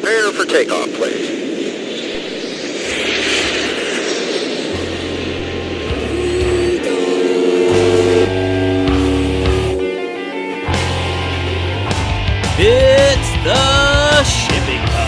Prepare for takeoff, please. It's the Shipping Pod.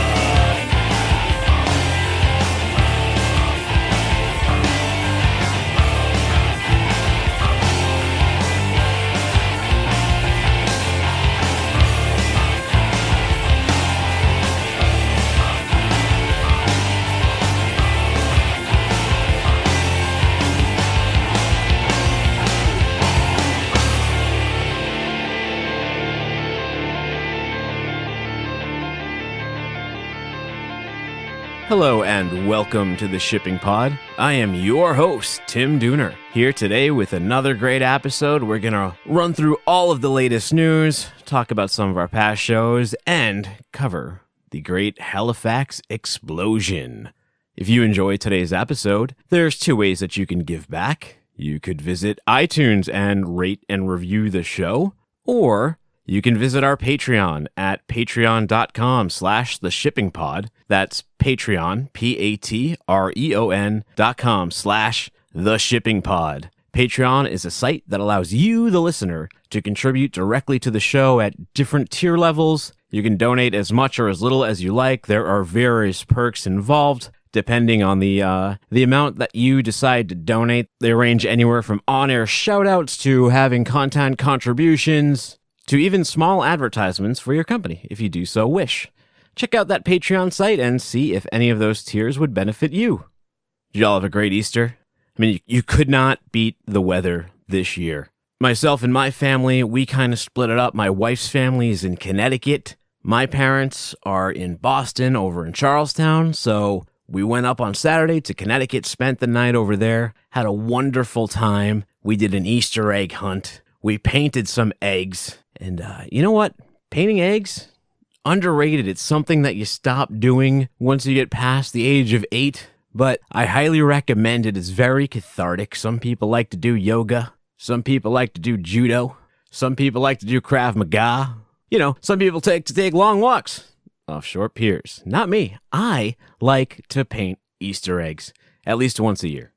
Hello and welcome to the Shipping Pod. I am your host, Tim Dooner, here today with another great episode. We're going to run through all of the latest news, talk about some of our past shows, and cover the great Halifax explosion. If you enjoyed today's episode, there's two ways that you can give back. You could visit iTunes and rate and review the show, or you can visit our Patreon at patreon.com/theshippingpod. That's Patreon, patreon.com/theshippingpod. Patreon is a site that allows you, the listener, to contribute directly to the show at different tier levels. You can donate as much or as little as you like. There are various perks involved, depending on the amount that you decide to donate. They range anywhere from on-air shoutouts to having content contributions, to even small advertisements for your company, if you do so wish. Check out that Patreon site and see if any of those tiers would benefit you. Did y'all have a great Easter? I mean, you could not beat the weather this year. Myself and my family, we kind of split it up. My wife's family is in Connecticut. My parents are in Boston, over in Charlestown, so we went up on Saturday to Connecticut, spent the night over there, had a wonderful time. We did an Easter egg hunt. We painted some eggs. And you know what? Painting eggs? Underrated. It's something that you stop doing once you get past the age of 8. But I highly recommend it. It's very cathartic. Some people like to do yoga. Some people like to do judo. Some people like to do Krav Maga. You know, some people take long walks off short piers. Not me. I like to paint Easter eggs at least once a year.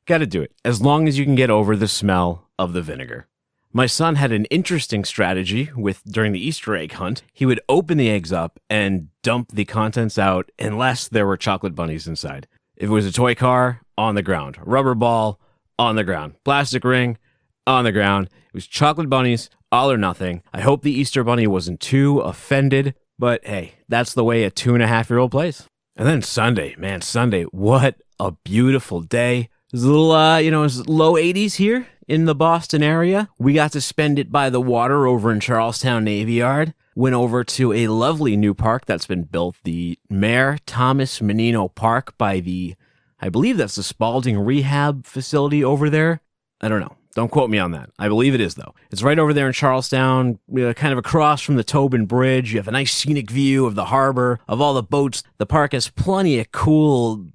Gotta do it. As long as you can get over the smell of the vinegar. My son had an interesting strategy during the Easter egg hunt. He would open the eggs up and dump the contents out unless there were chocolate bunnies inside. If it was a toy car, on the ground. Rubber ball, on the ground. Plastic ring, on the ground. It was chocolate bunnies, all or nothing. I hope the Easter bunny wasn't too offended, but hey, that's the way a 2.5-year-old plays. And then Sunday, what a beautiful day. It was a little, it was low 80s here in the Boston area. We got to spend it by the water over in Charlestown Navy Yard. Went over to a lovely new park that's been built, the Mayor Thomas Menino Park I believe that's the Spalding Rehab facility over there. I don't know. Don't quote me on that. I believe it is, though. It's right over there in Charlestown, kind of across from the Tobin Bridge. You have a nice scenic view of the harbor, of all the boats. The park has plenty of cool,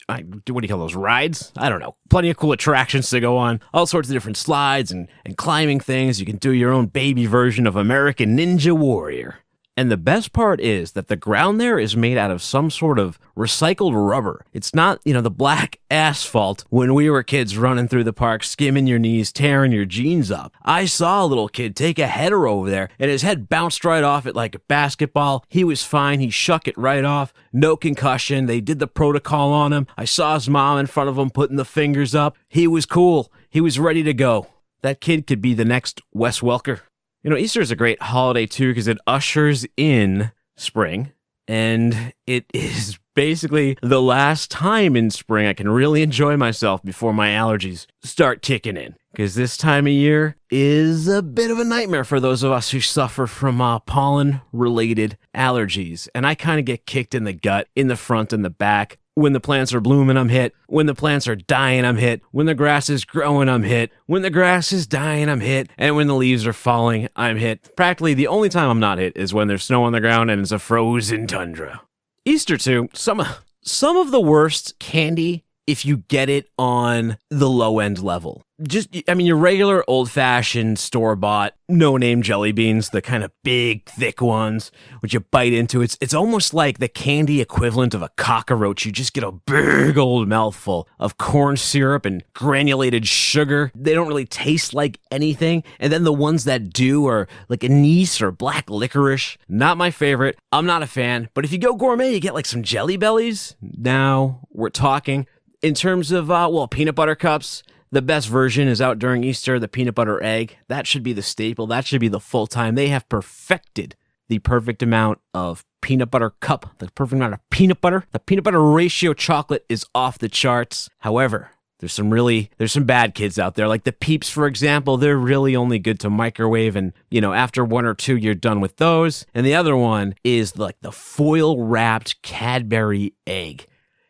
what do you call those, rides? I don't know. Plenty of cool attractions to go on. All sorts of different slides and climbing things. You can do your own baby version of American Ninja Warrior. And the best part is that the ground there is made out of some sort of recycled rubber. It's not, the black asphalt when we were kids running through the park, skimming your knees, tearing your jeans up. I saw a little kid take a header over there, and his head bounced right off it like a basketball. He was fine. He shook it right off. No concussion. They did the protocol on him. I saw his mom in front of him putting the fingers up. He was cool. He was ready to go. That kid could be the next Wes Welker. Easter is a great holiday, too, because it ushers in spring, and it is basically the last time in spring I can really enjoy myself before my allergies start kicking in, because this time of year is a bit of a nightmare for those of us who suffer from pollen-related allergies, and I kind of get kicked in the gut, in the front and the back. When the plants are blooming, I'm hit. When the plants are dying, I'm hit. When the grass is growing, I'm hit. When the grass is dying, I'm hit. And when the leaves are falling, I'm hit. Practically the only time I'm not hit is when there's snow on the ground and it's a frozen tundra. Easter, too, some of the worst candy if you get it on the low end level. Your regular old-fashioned store-bought no-name jelly beans, the kind of big, thick ones, which you bite into. It's almost like the candy equivalent of a cockroach. You just get a big old mouthful of corn syrup and granulated sugar. They don't really taste like anything. And then the ones that do are like anise or black licorice. Not my favorite. I'm not a fan. But if you go gourmet, you get like some Jelly Bellies. Now we're talking. In terms of, peanut butter cups, the best version is out during Easter, the peanut butter egg. That should be the staple. That should be the full time. They have perfected the perfect amount of peanut butter cup, the perfect amount of peanut butter. The peanut butter ratio chocolate is off the charts. However, there's some bad kids out there. Like the Peeps, for example, they're really only good to microwave. And, after one or two, you're done with those. And the other one is like the foil wrapped Cadbury egg.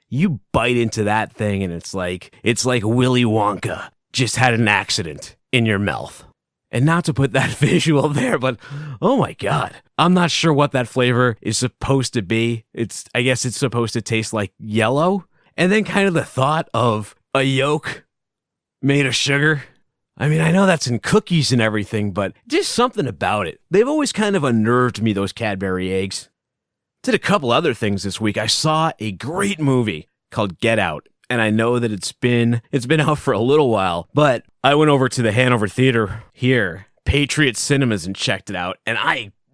You bite into that thing and it's like Willy Wonka just had an accident in your mouth. And not to put that visual there, but oh my God, I'm not sure what that flavor is supposed to be. I guess it's supposed to taste like yellow. And then kind of the thought of a yolk made of sugar. I mean, I know that's in cookies and everything, but just something about it. They've always kind of unnerved me, those Cadbury eggs. Did a couple other things this week. I saw a great movie called Get Out, and I know that it's been out for a little while, but I went over to the Hanover Theater here, Patriot Cinemas, and checked it out. And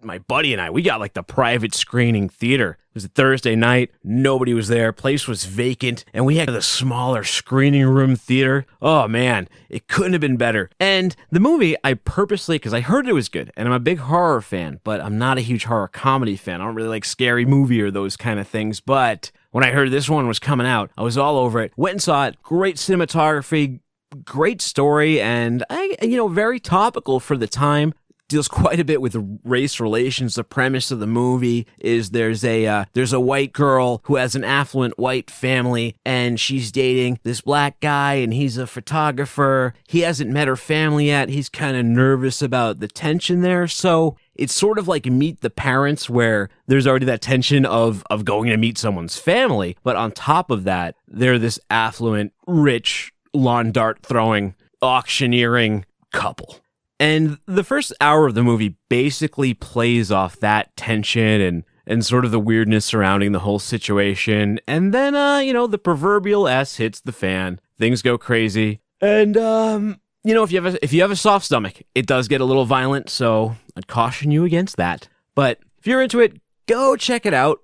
my buddy and I, we got like the private screening theater. It was a Thursday night. Nobody was there. Place was vacant. And we had the smaller screening room theater. Oh man, it couldn't have been better. And the movie, I purposely, because I heard it was good, and I'm a big horror fan, but I'm not a huge horror comedy fan. I don't really like Scary Movie or those kind of things. But when I heard this one was coming out, I was all over it. Went and saw it. Great cinematography, great story, and very topical for the time. Deals quite a bit with race relations. The premise of the movie is there's a white girl who has an affluent white family, and she's dating this black guy, and he's a photographer. He hasn't met her family yet. He's kind of nervous about the tension there. So it's sort of like Meet the Parents, where there's already that tension of going to meet someone's family. But on top of that, they're this affluent, rich, lawn dart throwing, auctioneering couple. And the first hour of the movie basically plays off that tension and sort of the weirdness surrounding the whole situation. And then, the proverbial S hits the fan. Things go crazy. And, if you have a soft stomach, it does get a little violent. So I'd caution you against that. But if you're into it, go check it out.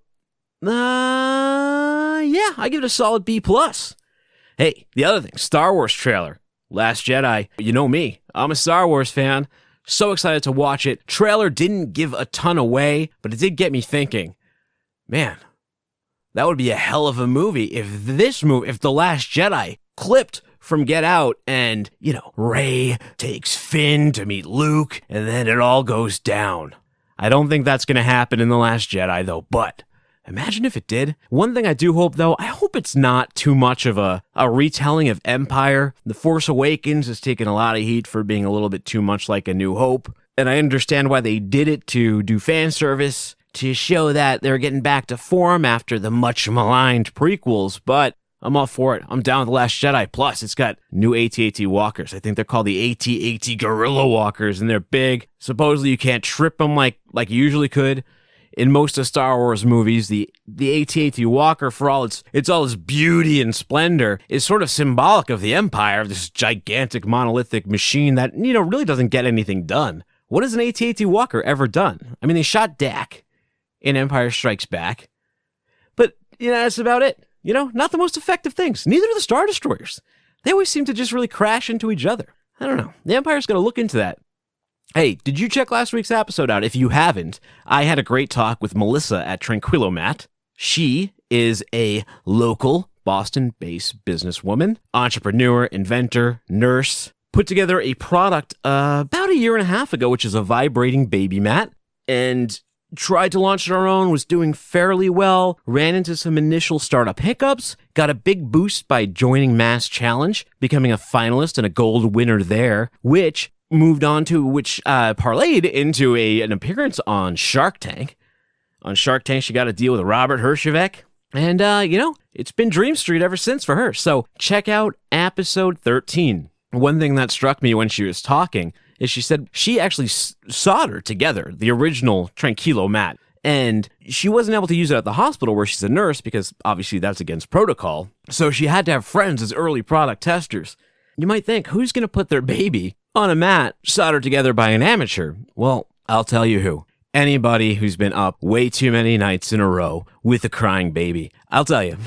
I give it a solid B+. Hey, the other thing, Star Wars trailer. Last Jedi. You know me. I'm a Star Wars fan. So excited to watch it. Trailer didn't give a ton away, but it did get me thinking, man, that would be a hell of a movie if The Last Jedi clipped from Get Out and, Rey takes Finn to meet Luke and then it all goes down. I don't think that's going to happen in The Last Jedi though, but imagine if it did. One thing I do hope, though, I hope it's not too much of a retelling of Empire. The Force Awakens has taken a lot of heat for being a little bit too much like A New Hope. And I understand why they did it, to do fan service, to show that they're getting back to form after the much maligned prequels. But I'm all for it. I'm down with The Last Jedi. Plus, it's got new AT-AT walkers. I think they're called the AT-AT Gorilla Walkers, and they're big. Supposedly you can't trip them like you usually could. In most of Star Wars movies, the AT-AT Walker, for all its beauty and splendor, is sort of symbolic of the Empire, of this gigantic monolithic machine that, really doesn't get anything done. What has an AT-AT Walker ever done? I mean, they shot Dak in Empire Strikes Back. But, that's about it. Not the most effective things. Neither are the Star Destroyers. They always seem to just really crash into each other. I don't know. The Empire's got to look into that. Hey, did you check last week's episode out? If you haven't, I had a great talk with Melissa at Tranquillomat. She is a local Boston-based businesswoman, entrepreneur, inventor, nurse, put together a product about a year and a half ago, which is a vibrating baby mat, and tried to launch it on her own, was doing fairly well, ran into some initial startup hiccups, got a big boost by joining Mass Challenge, becoming a finalist and a gold winner there, which parlayed into an appearance on Shark Tank. On Shark Tank, she got a deal with Robert Herjavec, And, it's been Dream Street ever since for her. So check out episode 13. One thing that struck me when she was talking is she said she actually soldered together the original Tranquilo mat. And she wasn't able to use it at the hospital where she's a nurse because obviously that's against protocol. So she had to have friends as early product testers. You might think, who's going to put their baby on a mat soldered together by an amateur? Well, I'll tell you who. Anybody who's been up way too many nights in a row with a crying baby. I'll tell you,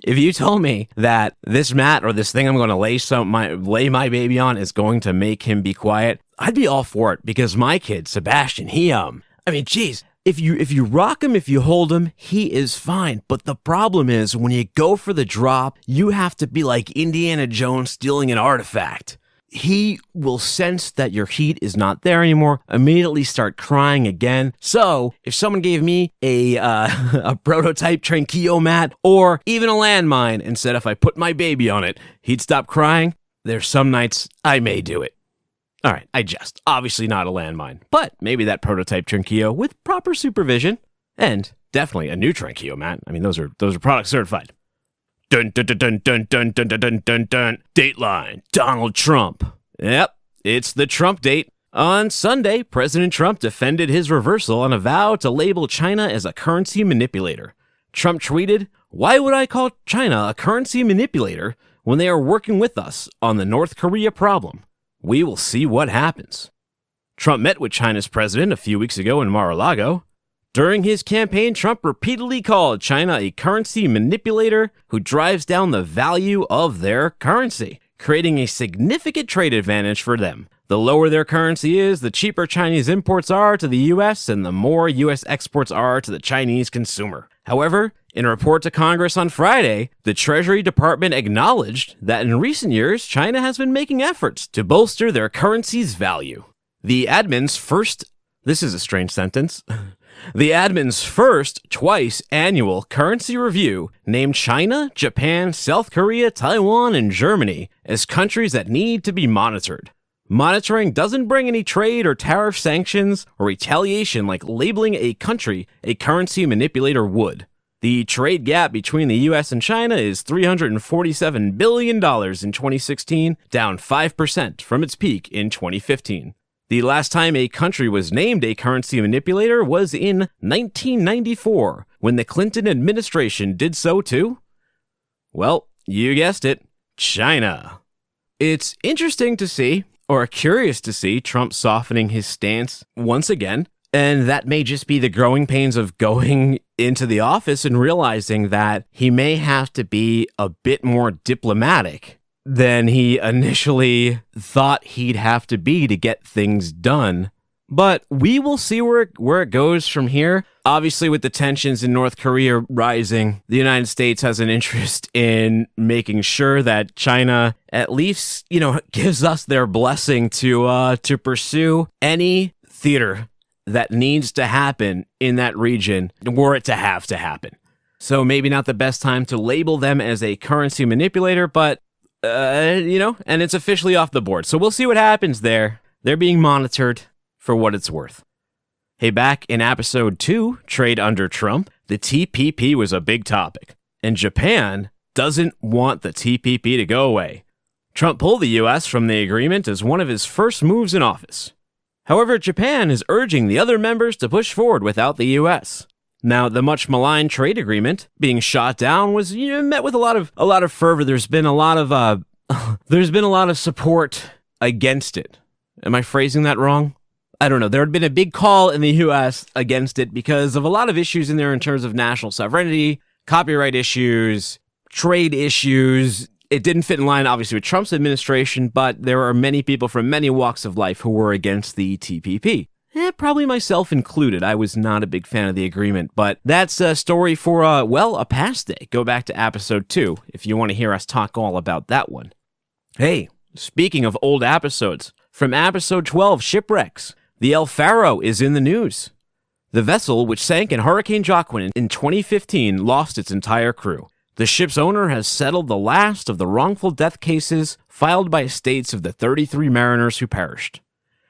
if you told me that this mat or this thing I'm going to lay my baby on is going to make him be quiet, I'd be all for it because my kid, Sebastian, geez, if you rock him, if you hold him, he is fine. But the problem is when you go for the drop, you have to be like Indiana Jones stealing an artifact. He will sense that your heat is not there anymore, immediately start crying again. So if someone gave me a prototype Tranquillo mat or even a landmine and said if I put my baby on it, he'd stop crying, there's some nights I may do it. All right, I jest. Obviously not a landmine, but maybe that prototype Tranquillo with proper supervision and definitely a new Tranquillo mat. Those are product certified. Dun dun dun dun dun dun dun dun dun dun. Dateline: Donald Trump. Yep, it's the Trump date. On Sunday, President Trump defended his reversal on a vow to label China as a currency manipulator. Trump tweeted, "Why would I call China a currency manipulator when they are working with us on the North Korea problem? We will see what happens." Trump met with China's president a few weeks ago in Mar-a-Lago. During his campaign, Trump repeatedly called China a currency manipulator who drives down the value of their currency, creating a significant trade advantage for them. The lower their currency is, the cheaper Chinese imports are to the U.S., and the more U.S. exports are to the Chinese consumer. However, in a report to Congress on Friday, the Treasury Department acknowledged that in recent years, China has been making efforts to bolster their currency's value. The admin's first twice annual currency review named China, Japan, South Korea, Taiwan, and Germany as countries that need to be monitored. Monitoring doesn't bring any trade or tariff sanctions or retaliation like labeling a country a currency manipulator would. The trade gap between the U.S. and China is $347 billion in 2016, down 5% from its peak in 2015. The last time a country was named a currency manipulator was in 1994, when the Clinton administration did so too. Well, you guessed it, China. It's interesting to see, or curious to see, Trump softening his stance once again, and that may just be the growing pains of going into the office and realizing that he may have to be a bit more diplomatic than he initially thought he'd have to be to get things done. But we will see where it goes from here. Obviously, with the tensions in North Korea rising, the United States has an interest in making sure that China at least, gives us their blessing to pursue any theater that needs to happen in that region were it to have to happen. So maybe not the best time to label them as a currency manipulator, but and it's officially off the board. So we'll see what happens there. They're being monitored for what it's worth. Hey, back in episode 2, Trade Under Trump, the TPP was a big topic, and Japan doesn't want the TPP to go away. Trump pulled the U.S. from the agreement as one of his first moves in office. However, Japan is urging the other members to push forward without the U.S. Now, the much maligned trade agreement being shot down was met with a lot of fervor. There's been a lot of support against it. Am I phrasing that wrong? I don't know. There had been a big call in the U.S. against it because of a lot of issues in there in terms of national sovereignty, copyright issues, trade issues. It didn't fit in line, obviously, with Trump's administration, but there are many people from many walks of life who were against the TPP. Probably myself included. I was not a big fan of the agreement, but that's a story for, a past day. Go back to episode 2 if you want to hear us talk all about that one. Hey, speaking of old episodes, from episode 12, Shipwrecks, the El Faro is in the news. The vessel, which sank in Hurricane Joaquin in 2015, lost its entire crew. The ship's owner has settled the last of the wrongful death cases filed by estates of the 33 mariners who perished.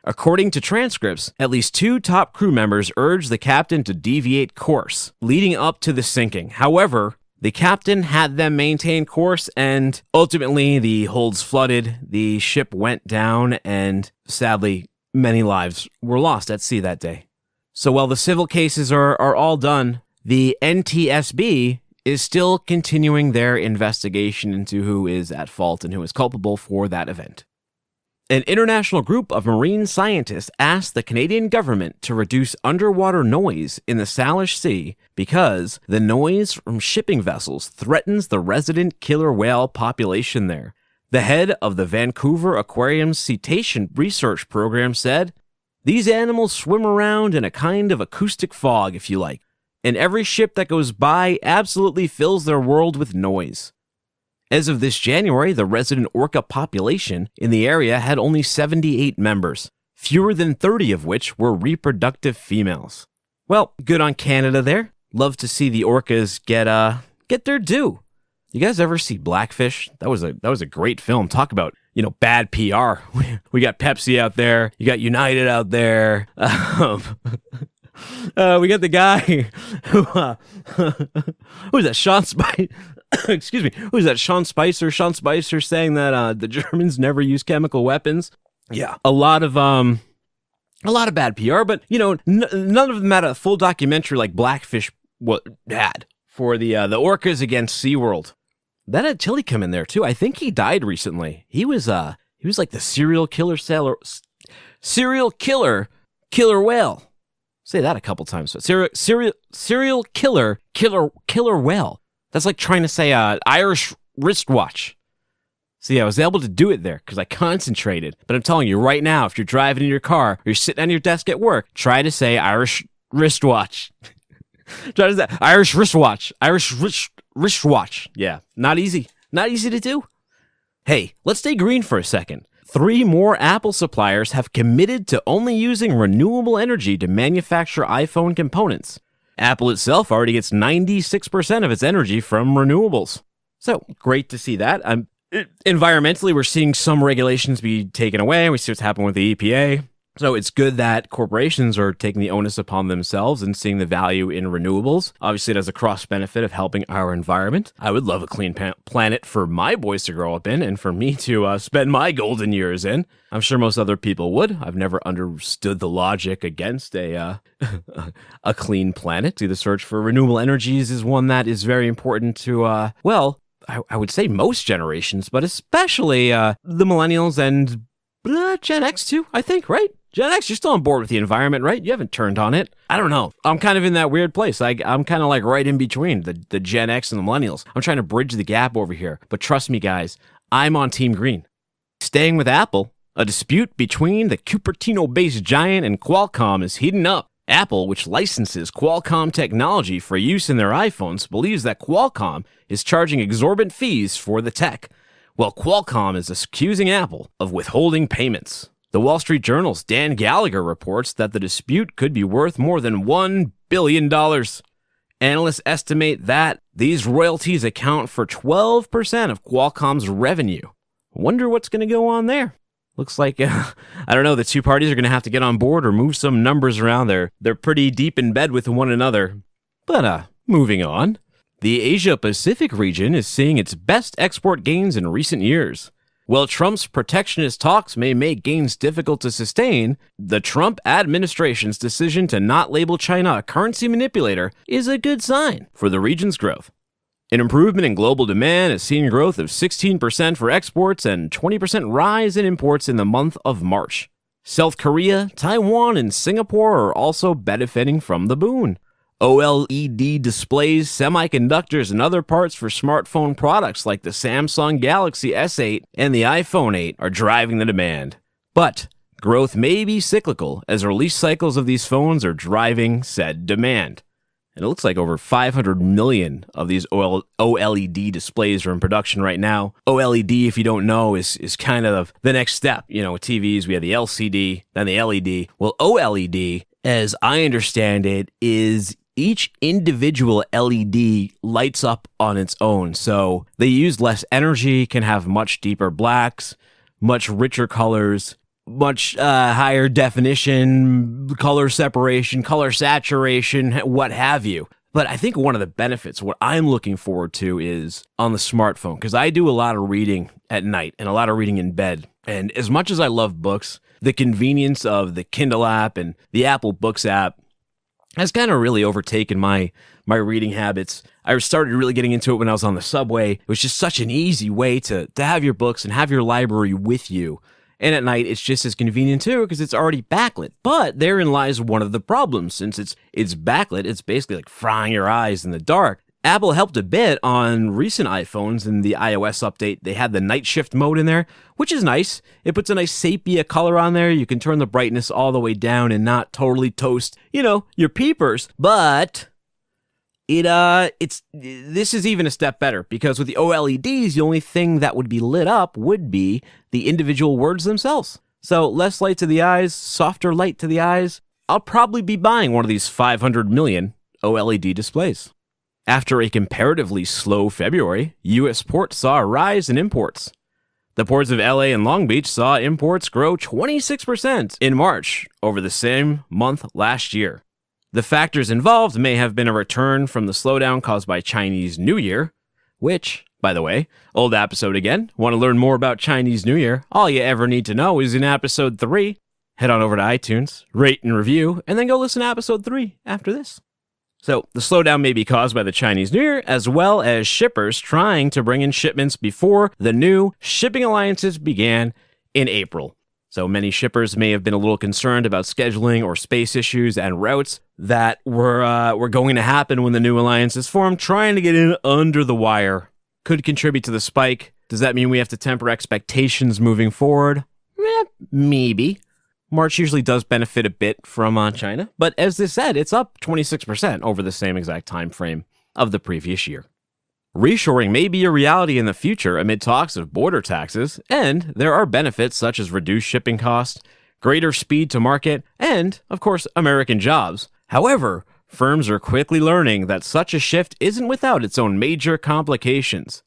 According to transcripts, at least 2 top crew members urged the captain to deviate course, leading up to the sinking. However, the captain had them maintain course, and ultimately the holds flooded, the ship went down, and sadly, many lives were lost at sea that day. So while the civil cases are all done, the NTSB is still continuing their investigation into who is at fault and who is culpable for that event. An international group of marine scientists asked the Canadian government to reduce underwater noise in the Salish Sea because the noise from shipping vessels threatens the resident killer whale population there. The head of the Vancouver Aquarium's cetacean research program said, "These animals swim around in a kind of acoustic fog, if you like, and every ship that goes by absolutely fills their world with noise." As of this January, the resident orca population in the area had only 78 members, fewer than 30 of which were reproductive females. Well, good on Canada there. Love to see the orcas get their due. You guys ever see Blackfish? That was a great film. Talk about, bad PR. We got Pepsi out there. You got United out there. We got the guy who's that? Sean Spicer. Excuse me. Who's that? Sean Spicer. Sean Spicer saying that the Germans never use chemical weapons. Yeah, a lot of bad PR, but none of them had a full documentary like Blackfish had for the orcas against SeaWorld. That had Tilly come in there too. I think he died recently. He was like the serial killer whale. Say that a couple times. Serial killer whale. That's like trying to say Irish wristwatch. See, I was able to do it there because I concentrated. But I'm telling you right now, if you're driving in your car or you're sitting on your desk at work, try to say Irish wristwatch. Try to say Irish wristwatch. Wristwatch. Yeah, not easy. Not easy to do. Hey, let's stay green for a second. 3 more Apple suppliers have committed to only using renewable energy to manufacture iPhone components. Apple itself already gets 96% of its energy from renewables. So, great to see that. Environmentally, we're seeing some regulations be taken away. We see what's happening with the EPA. So it's good that corporations are taking the onus upon themselves and seeing the value in renewables. Obviously, it has a cross benefit of helping our environment. I would love a clean planet for my boys to grow up in and for me to spend my golden years in. I'm sure most other people would. I've never understood the logic against a clean planet. The search for renewable energies is one that is very important to, I would say most generations, but especially the millennials and Gen X too, I think, right? Gen X, you're still on board with the environment, right? You haven't turned on it. I don't know. I'm kind of in that weird place. I'm kind of like right in between the Gen X and the millennials. I'm trying to bridge the gap over here. But trust me, guys, I'm on Team Green. Staying with Apple, a dispute between the Cupertino-based giant and Qualcomm is heating up. Apple, which licenses Qualcomm technology for use in their iPhones, believes that Qualcomm is charging exorbitant fees for the tech. Well, Qualcomm is accusing Apple of withholding payments. The Wall Street Journal's Dan Gallagher reports that the dispute could be worth more than $1 billion. Analysts estimate that these royalties account for 12% of Qualcomm's revenue. Wonder what's going to go on there. Looks like, I don't know, the two parties are going to have to get on board or move some numbers around there. They're pretty deep in bed with one another. But, moving on. The Asia-Pacific region is seeing its best export gains in recent years. While Trump's protectionist talks may make gains difficult to sustain, the Trump administration's decision to not label China a currency manipulator is a good sign for the region's growth. An improvement in global demand has seen growth of 16% for exports and 20% rise in imports in the month of March. South Korea, Taiwan, and Singapore are also benefiting from the boon. OLED displays, semiconductors, and other parts for smartphone products like the Samsung Galaxy S8 and the iPhone 8 are driving the demand. But growth may be cyclical as release cycles of these phones are driving said demand. And it looks like over 500 million of these OLED displays are in production right now. OLED, if you don't know, is kind of the next step. You know, with TVs, we have the LCD, then the LED. Well, OLED, as I understand it, is each individual LED lights up on its own. So they use less energy, can have much deeper blacks, much richer colors, much higher definition, color separation, color saturation, what have you. But I think one of the benefits, what I'm looking forward to, is on the smartphone, because I do a lot of reading at night and a lot of reading in bed. And as much as I love books, the convenience of the Kindle app and the Apple Books app has kind of really overtaken my reading habits. I started really getting into it when I was on the subway. It was just such an easy way to have your books and have your library with you. And at night, it's just as convenient too, because it's already backlit. But therein lies one of the problems. Since it's backlit, it's basically like frying your eyes in the dark. Apple helped a bit on recent iPhones. In the iOS update, they had the night shift mode in there, which is nice. It puts a nice sepia color on there. You can turn the brightness all the way down and not totally toast, your peepers. But this is even a step better, because with the OLEDs, the only thing that would be lit up would be the individual words themselves. So less light to the eyes, softer light to the eyes. I'll probably be buying one of these 500 million OLED displays. After a comparatively slow February, U.S. ports saw a rise in imports. The ports of LA and Long Beach saw imports grow 26% in March over the same month last year. The factors involved may have been a return from the slowdown caused by Chinese New Year, which, by the way, old episode again. Want to learn more about Chinese New Year? All you ever need to know is in episode 3. Head on over to iTunes, rate and review, and then go listen to episode 3 after this. So, the slowdown may be caused by the Chinese New Year, as well as shippers trying to bring in shipments before the new shipping alliances began in April. So many shippers may have been a little concerned about scheduling or space issues and routes that were going to happen when the new alliances formed. Trying to get in under the wire could contribute to the spike. Does that mean we have to temper expectations moving forward? Maybe. March usually does benefit a bit from China, but as this said, it's up 26% over the same exact time frame of the previous year. Reshoring may be a reality in the future amid talks of border taxes, and there are benefits such as reduced shipping costs, greater speed to market, and, of course, American jobs. However, firms are quickly learning that such a shift isn't without its own major complications.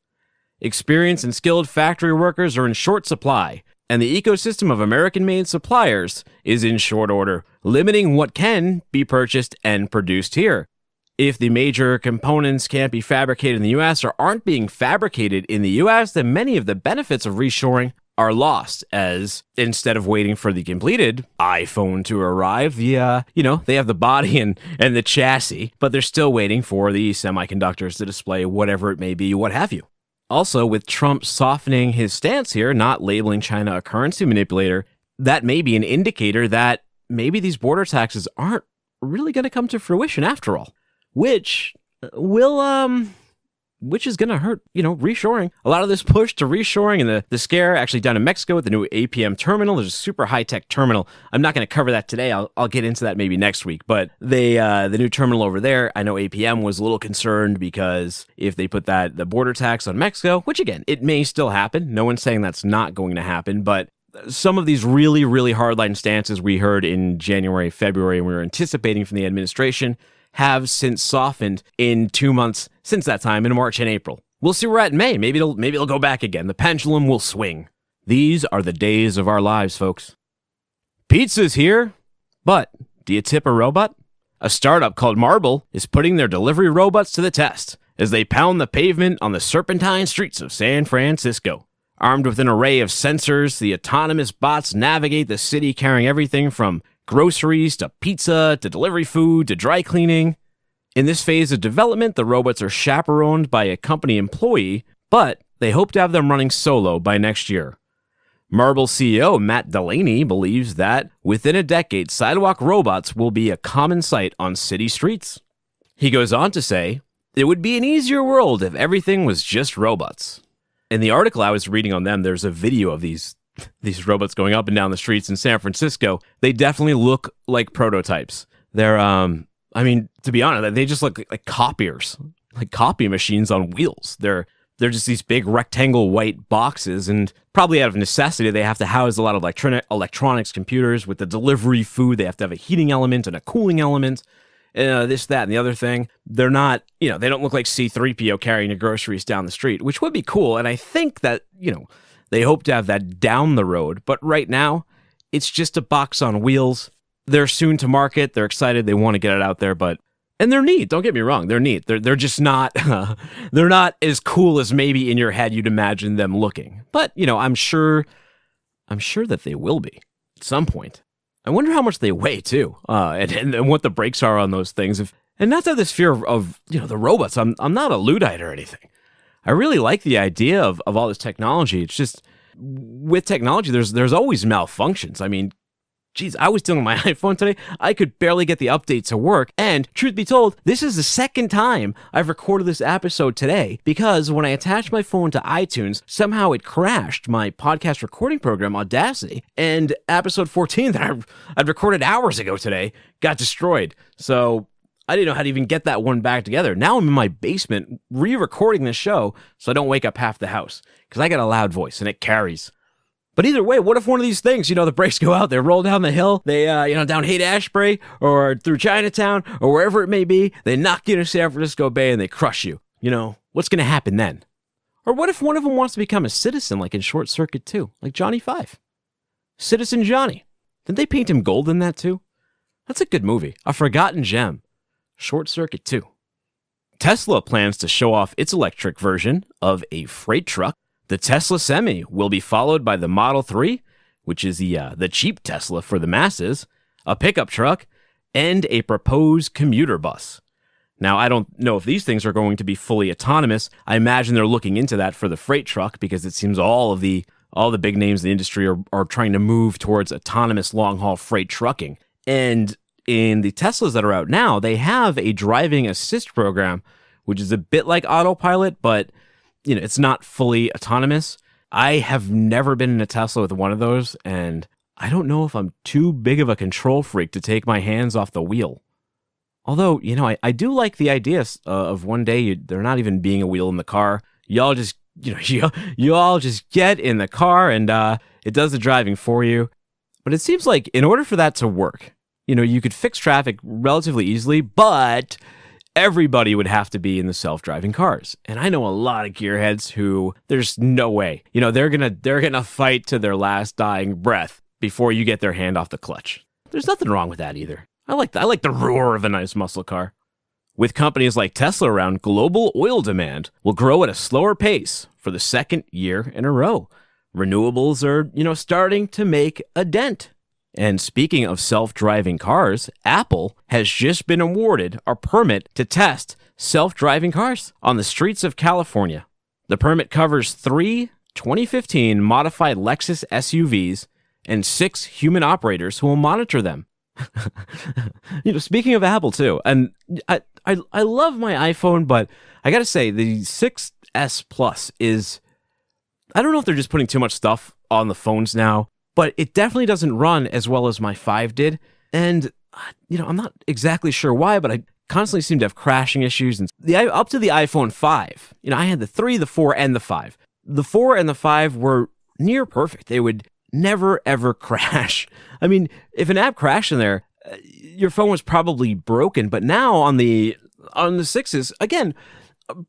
Experienced and skilled factory workers are in short supply, and the ecosystem of American-made suppliers is in short order, limiting what can be purchased and produced here. If the major components can't be fabricated in the U.S. or aren't being fabricated in the U.S., then many of the benefits of reshoring are lost, as instead of waiting for the completed iPhone to arrive, they have the body and the chassis, but they're still waiting for the semiconductors to display whatever it may be, what have you. Also, with Trump softening his stance here, not labeling China a currency manipulator, that may be an indicator that maybe these border taxes aren't really going to come to fruition after all. Which is going to hurt, reshoring. A lot of this push to reshoring and the scare actually down in Mexico with the new APM terminal. There's a super high-tech terminal. I'm not going to cover that today. I'll get into that maybe next week. But the new terminal over there, I know APM was a little concerned because if they put the border tax on Mexico, which again, it may still happen. No one's saying that's not going to happen, but some of these really, really hardline stances we heard in January, February, and we were anticipating from the administration have since softened in 2 months since that time, in March and April. We'll see where we're at in May. Maybe it'll go back again. The pendulum will swing. These are the days of our lives, folks. Pizza's here, but do you tip a robot? A startup called Marble is putting their delivery robots to the test as they pound the pavement on the serpentine streets of San Francisco. Armed with an array of sensors, the autonomous bots navigate the city carrying everything from groceries to pizza to delivery food to dry cleaning. In this phase of development, the robots are chaperoned by a company employee, but they hope to have them running solo by next year. Marble CEO Matt Delaney believes that within a decade, sidewalk robots will be a common sight on city streets. He goes on to say, "It would be an easier world if everything was just robots." In the article I was reading on them, there's a video of these robots going up and down the streets in San Francisco. They definitely look like prototypes. They're, to be honest, they just look like copiers, like copy machines on wheels. They're just these big rectangle white boxes, and probably out of necessity, they have to house a lot of electronics, computers. With the delivery food, they have to have a heating element and a cooling element. This, that, and the other thing. They're not, they don't look like C-3PO carrying your groceries down the street, which would be cool. And I think that, they hope to have that down the road. But right now, It's just a box on wheels. They're soon to market. They're excited. They want to get it out there, and they're neat. Don't get me wrong. They're neat. They're just not, they're not as cool as maybe in your head you'd imagine them looking. But, I'm sure that they will be at some point. I wonder how much they weigh too, and what the brakes are on those things. And not to have this fear of the robots. I'm not a Luddite or anything. I really like the idea of all this technology. It's just, with technology, there's always malfunctions. I mean, geez, I was dealing with my iPhone today. I could barely get the update to work. And truth be told, this is the second time I've recorded this episode today, because when I attached my phone to iTunes, somehow it crashed my podcast recording program, Audacity, and episode 14 that I'd recorded hours ago today got destroyed. So I didn't know how to even get that one back together. Now I'm in my basement re-recording this show so I don't wake up half the house, because I got a loud voice and it carries. But either way, what if one of these things, the brakes go out, they roll down the hill, they, down Haight-Ashbury or through Chinatown or wherever it may be, they knock you into San Francisco Bay and they crush you. What's going to happen then? Or what if one of them wants to become a citizen, like in Short Circuit 2, like Johnny Five? Citizen Johnny. Didn't they paint him gold in that too? That's a good movie. A forgotten gem. Short Circuit 2. Tesla plans to show off its electric version of a freight truck. The Tesla Semi will be followed by the Model 3, which is the cheap Tesla for the masses, a pickup truck, and a proposed commuter bus. Now, I don't know if these things are going to be fully autonomous. I imagine they're looking into that for the freight truck, because it seems all the big names in the industry are trying to move towards autonomous long-haul freight trucking. And in the Teslas that are out now, they have a driving assist program, which is a bit like autopilot, but it's not fully autonomous. I have never been in a Tesla with one of those, and I don't know if I'm too big of a control freak to take my hands off the wheel. Although, I do like the idea of one day there not even being a wheel in the car. Y'all just, you all just get in the car and it does the driving for you. But it seems like in order for that to work, you could fix traffic relatively easily, but everybody would have to be in the self-driving cars. And I know a lot of gearheads who there's no way. They're gonna fight to their last dying breath before you get their hand off the clutch. There's nothing wrong with that either. I like the roar of a nice muscle car. With companies like Tesla around, global oil demand will grow at a slower pace for the second year in a row. Renewables are, starting to make a dent. And speaking of self-driving cars, Apple has just been awarded a permit to test self-driving cars on the streets of California. The permit covers 3 2015 modified Lexus SUVs and 6 human operators who will monitor them. Speaking of Apple too, and I love my iPhone, but I gotta say the 6S Plus is, I don't know if they're just putting too much stuff on the phones now, but it definitely doesn't run as well as my 5 did. And, I'm not exactly sure why, but I constantly seem to have crashing issues. And up to the iPhone 5, I had the 3, the 4, and the 5. The 4 and the 5 were near perfect. They would never, ever crash. I mean, if an app crashed in there, your phone was probably broken. But now on the 6s, again,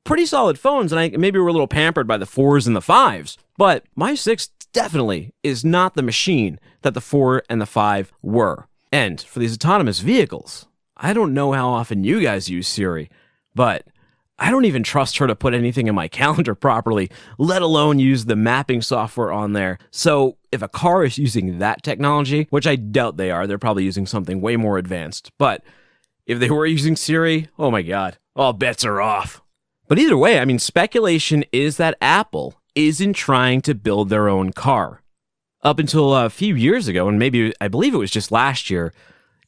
pretty solid phones. And maybe we're a little pampered by the 4s and the 5s. But my 6 definitely is not the machine that the 4 and the 5 were. And for these autonomous vehicles, I don't know how often you guys use Siri, but I don't even trust her to put anything in my calendar properly, let alone use the mapping software on there. So if a car is using that technology, which I doubt they are, they're probably using something way more advanced. But if they were using Siri, oh my God, all bets are off. But either way, speculation is that Apple isn't trying to build their own car. Up until a few years ago, and I believe it was just last year,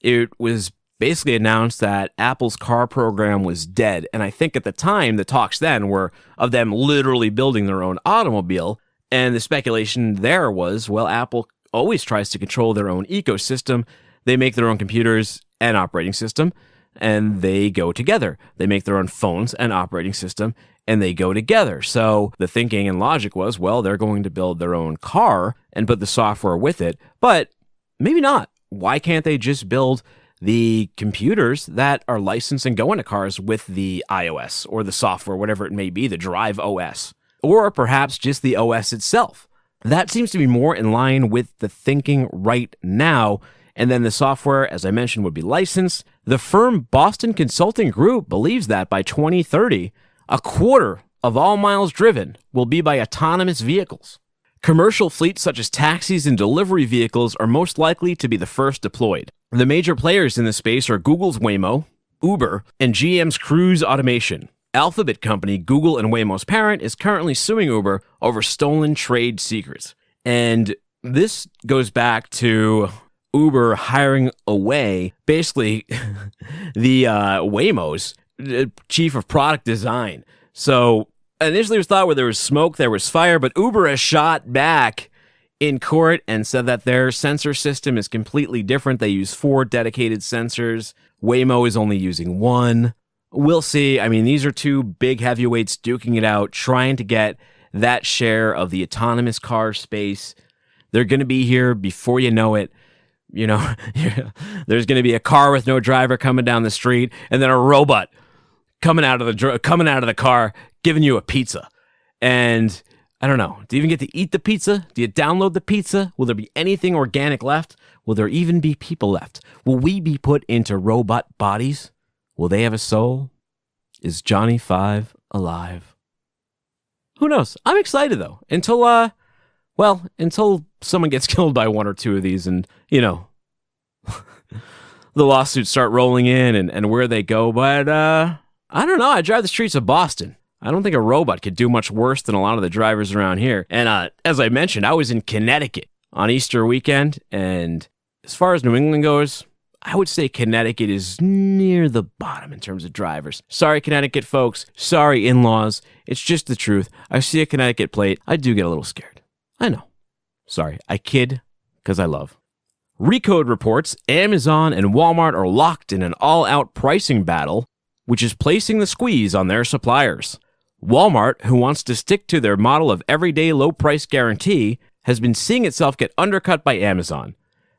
it was basically announced that Apple's car program was dead. And I think at the time, the talks then were of them literally building their own automobile. And the speculation there was, well, Apple always tries to control their own ecosystem. They make their own computers and operating system, and they go together. They make their own phones and operating system, and they go together. So the thinking and logic was, well, they're going to build their own car and put the software with it, but maybe not. Why can't they just build the computers that are licensed and go into cars with the iOS or the software, whatever it may be, the Drive OS, or perhaps just the OS itself? That seems to be more in line with the thinking right now. And then the software, as I mentioned, would be licensed. The firm Boston Consulting Group believes that by 2030, a quarter of all miles driven will be by autonomous vehicles. Commercial fleets such as taxis and delivery vehicles are most likely to be the first deployed. The major players in this space are Google's Waymo, Uber, and GM's Cruise Automation. Alphabet company Google and Waymo's parent is currently suing Uber over stolen trade secrets. And this goes back to Uber hiring away, basically, the Waymo's chief of product design. So initially it was thought where there was smoke, there was fire, but Uber has shot back in court and said that their sensor system is completely different. They use 4 dedicated sensors. Waymo is only using 1. We'll see. I mean, these are 2 big heavyweights duking it out, trying to get that share of the autonomous car space. They're going to be here before you know it. You know, there's going to be a car with no driver coming down the street, and then a robot coming out of the car, giving you a pizza. And I don't know. Do you even get to eat the pizza? Do you download the pizza? Will there be anything organic left? Will there even be people left? Will we be put into robot bodies? Will they have a soul? Is Johnny 5 alive? Who knows? I'm excited though. Until someone gets killed by 1 or 2 of these, and the lawsuits start rolling in and where they go. But I don't know. I drive the streets of Boston. I don't think a robot could do much worse than a lot of the drivers around here. And as I mentioned, I was in Connecticut on Easter weekend, and as far as New England goes, I would say Connecticut is near the bottom in terms of drivers. Sorry, Connecticut folks. Sorry, in-laws. It's just the truth. I see a Connecticut plate, I do get a little scared. I know. Sorry, I kid because I love. Recode reports Amazon and Walmart are locked in an all-out pricing battle, which is placing the squeeze on their suppliers. Walmart, who wants to stick to their model of everyday low price guarantee, has been seeing itself get undercut by Amazon.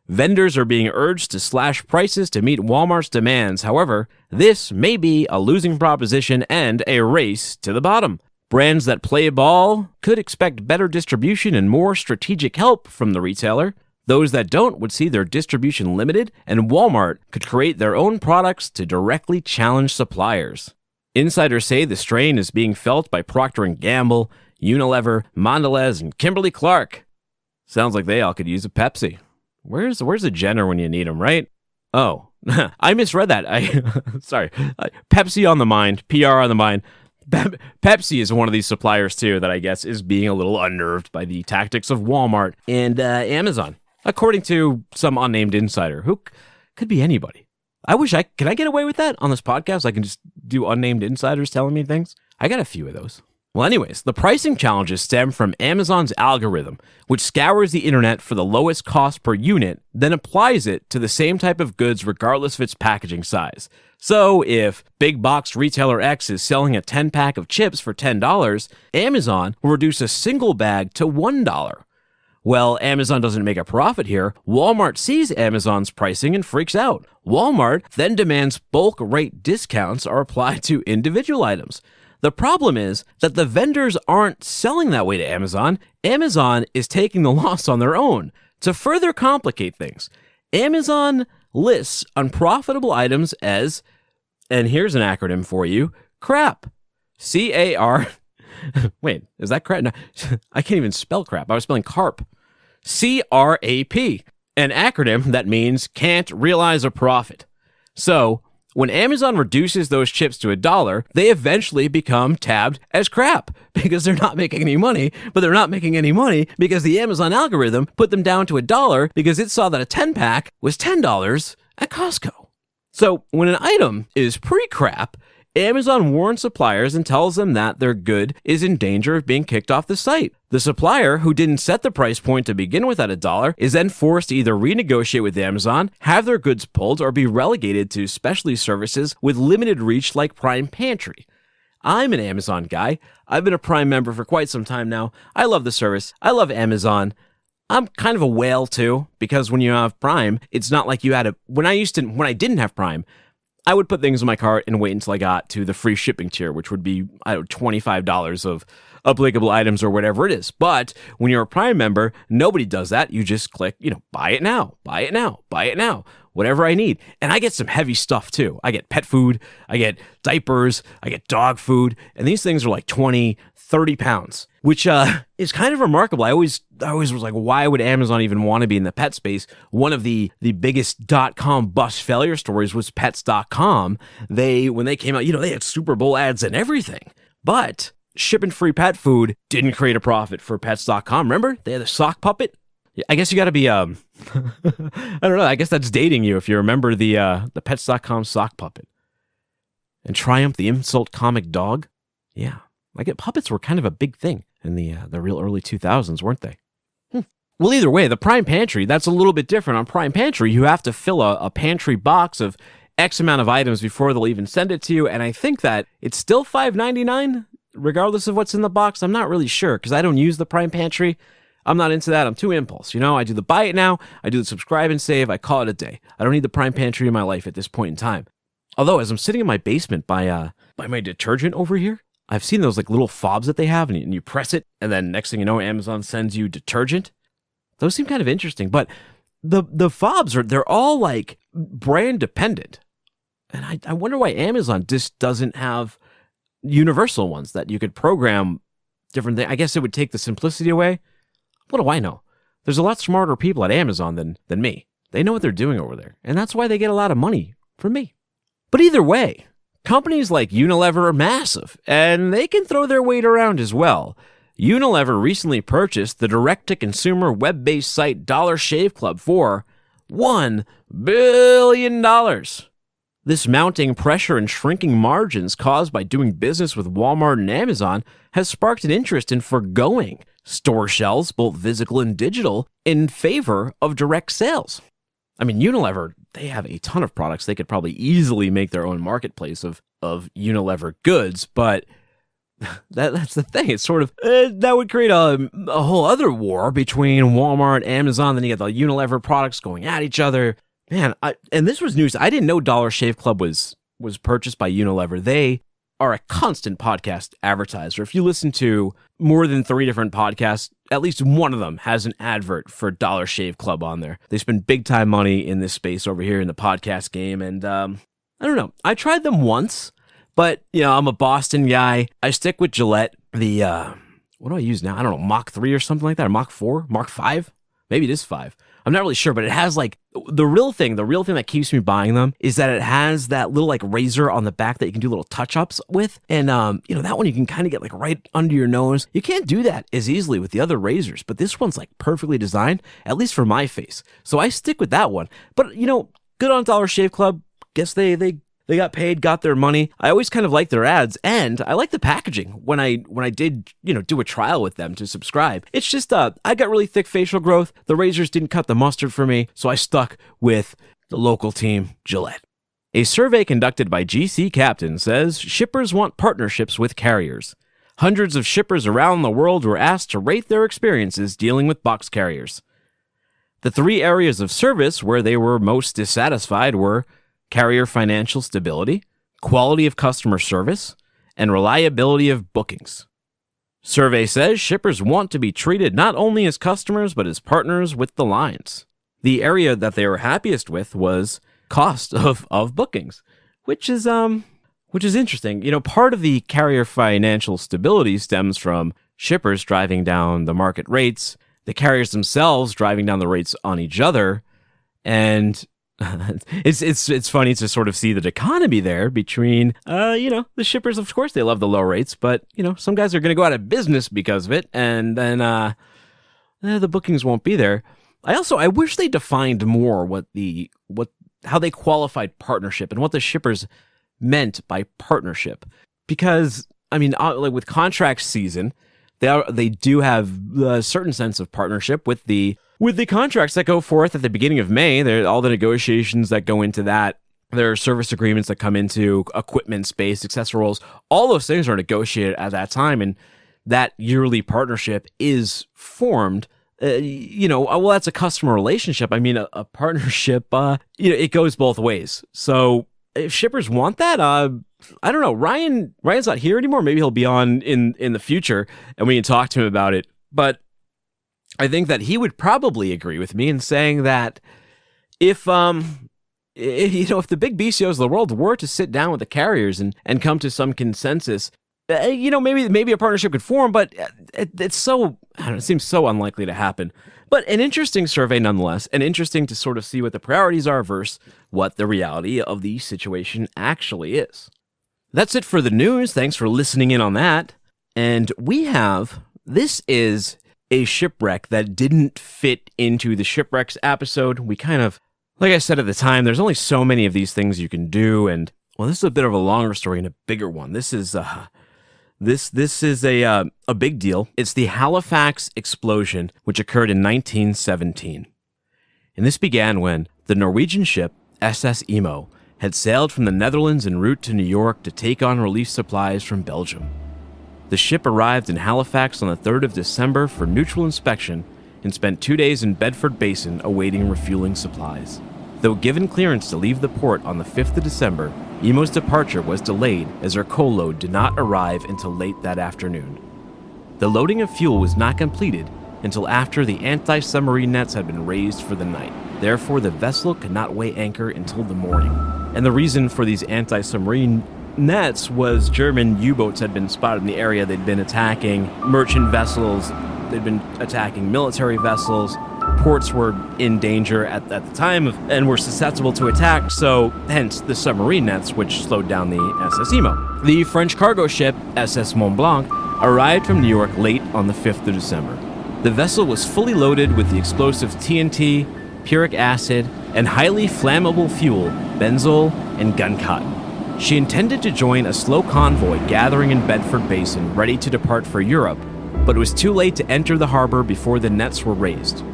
Vendors are being urged to slash prices to meet Walmart's demands. However, this may be a losing proposition and a race to the bottom. Brands that play ball could expect better distribution and more strategic help from the retailer. Those that don't would see their distribution limited, and Walmart could create their own products to directly challenge suppliers. Insiders say the strain is being felt by Procter & Gamble, Unilever, Mondelez, and Kimberly-Clark. Sounds like they all could use a Pepsi. Where's the Jenner when you need them, right? Oh, I misread that. Sorry. Pepsi on the mind, PR on the mind. Pepsi is one of these suppliers, too, that I guess is being a little unnerved by the tactics of Walmart and Amazon, according to some unnamed insider, who could be anybody. Can I get away with that on this podcast? I can just do unnamed insiders telling me things. I got a few of those. Well, anyways, the pricing challenges stem from Amazon's algorithm, which scours the internet for the lowest cost per unit, then applies it to the same type of goods regardless of its packaging size. So if big box retailer X is selling a 10-pack of chips for $10, Amazon will reduce a single bag to $1. Well, Amazon doesn't make a profit here. Walmart sees Amazon's pricing and freaks out. Walmart then demands bulk rate discounts are applied to individual items. The problem is that the vendors aren't selling that way to Amazon. Amazon is taking the loss on their own. To further complicate things, Amazon lists unprofitable items as, and here's an acronym for you, crap. C-A-R. Wait, is that crap? No, I can't even spell crap. I was spelling carp. C-R-A-P, an acronym that means can't realize a profit. So, when Amazon reduces those chips to $1, they eventually become tabbed as crap because they're not making any money, but they're not making any money because the Amazon algorithm put them down to $1 because it saw that a 10-pack was $10 at Costco. So when an item is pretty crap, Amazon warns suppliers and tells them that their good is in danger of being kicked off the site. The supplier, who didn't set the price point to begin with at $1, is then forced to either renegotiate with Amazon, have their goods pulled, or be relegated to specialty services with limited reach like Prime Pantry. I'm an Amazon guy. I've been a Prime member for quite some time now. I love the service. I love Amazon. I'm kind of a whale too, because when you have Prime, it's not like you had when I didn't have Prime, I would put things in my cart and wait until I got to the free shipping tier, which would be, $25 of applicable items or whatever it is. But when you're a Prime member, nobody does that. You just click, buy it now, buy it now, buy it now, whatever I need. And I get some heavy stuff too. I get pet food, I get diapers, I get dog food, and these things are like 20, 30 pounds, which is kind of remarkable. I always was like, why would Amazon even want to be in the pet space? One of the biggest .com bust failure stories was Pets.com. When they came out, they had Super Bowl ads and everything. But shipping free pet food didn't create a profit for Pets.com. Remember? They had the sock puppet. I guess you got to be, I don't know. I guess that's dating you if you remember the Pets.com sock puppet. And Triumph, the insult comic dog. Yeah. Puppets were kind of a big thing in the real early 2000s, weren't they? Well, either way, the Prime Pantry, that's a little bit different. On Prime Pantry, you have to fill a pantry box of X amount of items before they'll even send it to you. And I think that it's still $5.99, regardless of what's in the box. I'm not really sure because I don't use the Prime Pantry. I'm not into that. I'm too impulse. I do the buy it now. I do the subscribe and save. I call it a day. I don't need the Prime Pantry in my life at this point in time. Although, as I'm sitting in my basement by my detergent over here, I've seen those like little fobs that they have, and you press it, and then next thing you know, Amazon sends you detergent. Those seem kind of interesting, but the fobs they're all like brand dependent, and I wonder why Amazon just doesn't have universal ones that you could program different things. I guess it would take the simplicity away. What do I know? There's a lot smarter people at Amazon than me. They know what they're doing over there, and that's why they get a lot of money from me. But either way, companies like Unilever are massive, and they can throw their weight around as well. Unilever recently purchased the direct-to-consumer web-based site Dollar Shave Club for $1 billion. This mounting pressure and shrinking margins caused by doing business with Walmart and Amazon has sparked an interest in forgoing store shelves, both physical and digital, in favor of direct sales. I mean, Unilever, they have a ton of products. They could probably easily make their own marketplace of Unilever goods, but that's the thing. It's sort of, that would create a whole other war between Walmart and Amazon. Then you get the Unilever products going at each other. Man, and this was news. I didn't know Dollar Shave Club was purchased by Unilever. They are a constant podcast advertiser. If you listen to more than 3 different podcasts, at least one of them has an advert for Dollar Shave Club on there. They spend big time money in this space over here in the podcast game. And I don't know. I tried them once, but I'm a Boston guy. I stick with Gillette. The, what do I use now? I don't know, Mach 3 or something like that, or Mach 4, Mach 5? Maybe it is 5. I'm not really sure, but it has like the real thing that keeps me buying them is that it has that little like razor on the back that you can do little touch-ups with. And, that one you can kind of get like right under your nose. You can't do that as easily with the other razors, but this one's like perfectly designed, at least for my face. So I stick with that one. But, good on Dollar Shave Club. Guess they got paid, got their money. I always kind of like their ads, and I like the packaging. When I did, do a trial with them to subscribe, it's just I got really thick facial growth. The razors didn't cut the mustard for me, so I stuck with the local team, Gillette. A survey conducted by GC Captain says shippers want partnerships with carriers. Hundreds of shippers around the world were asked to rate their experiences dealing with box carriers. The 3 areas of service where they were most dissatisfied were carrier financial stability, quality of customer service, and reliability of bookings. Survey says shippers want to be treated not only as customers but as partners with the lines. The area that they were happiest with was cost of bookings, which is interesting. Part of the carrier financial stability stems from shippers driving down the market rates, the carriers themselves driving down the rates on each other, and it's funny to sort of see the dichotomy there between, the shippers, of course, they love the low rates, but, some guys are going to go out of business because of it, and then the bookings won't be there. I wish they defined more how they qualified partnership and what the shippers meant by partnership. Because, like with contract season, they do have a certain sense of partnership with the contracts that go forth at the beginning of May. There are all the negotiations that go into that. There are service agreements that come into equipment, space, accessories. All those things are negotiated at that time, and that yearly partnership is formed. That's a customer relationship. A partnership, it goes both ways. So if shippers want that, I don't know. Ryan's not here anymore. Maybe he'll be on in the future, and we can talk to him about it. But I think that he would probably agree with me in saying that if the big BCOs of the world were to sit down with the carriers and come to some consensus, maybe a partnership could form, but it's so, I don't know, it seems so unlikely to happen. But an interesting survey nonetheless, and interesting to sort of see what the priorities are versus what the reality of the situation actually is. That's it for the news. Thanks for listening in on that. And this is a shipwreck that didn't fit into the shipwrecks episode. We kind of, like I said at the time, there's only so many of these things you can do, and well, this is a bit of a longer story and a bigger one. This is a big deal. It's the Halifax explosion, which occurred in 1917. And this began when the Norwegian ship SS Emo had sailed from the Netherlands en route to New York to take on relief supplies from Belgium. The ship arrived in Halifax on the 3rd of December for neutral inspection and spent 2 days in Bedford Basin awaiting refueling supplies. Though given clearance to leave the port on the 5th of December, Emo's departure was delayed as her coal load did not arrive until late that afternoon. The loading of fuel was not completed until after the anti-submarine nets had been raised for the night. Therefore, the vessel could not weigh anchor until the morning. And the reason for these anti-submarine nets was German U-boats had been spotted in the area. They'd been attacking merchant vessels. They'd been attacking military vessels. Ports were in danger at the time and were susceptible to attack, so hence the submarine nets, which slowed down the SS Emo. The French cargo ship SS Mont Blanc arrived from New York late on the 5th of December. The vessel was fully loaded with the explosives TNT, puric acid, and highly flammable fuel, benzol, and gun cotton. She intended to join a slow convoy gathering in Bedford Basin ready to depart for Europe, but it was too late to enter the harbor before the nets were raised.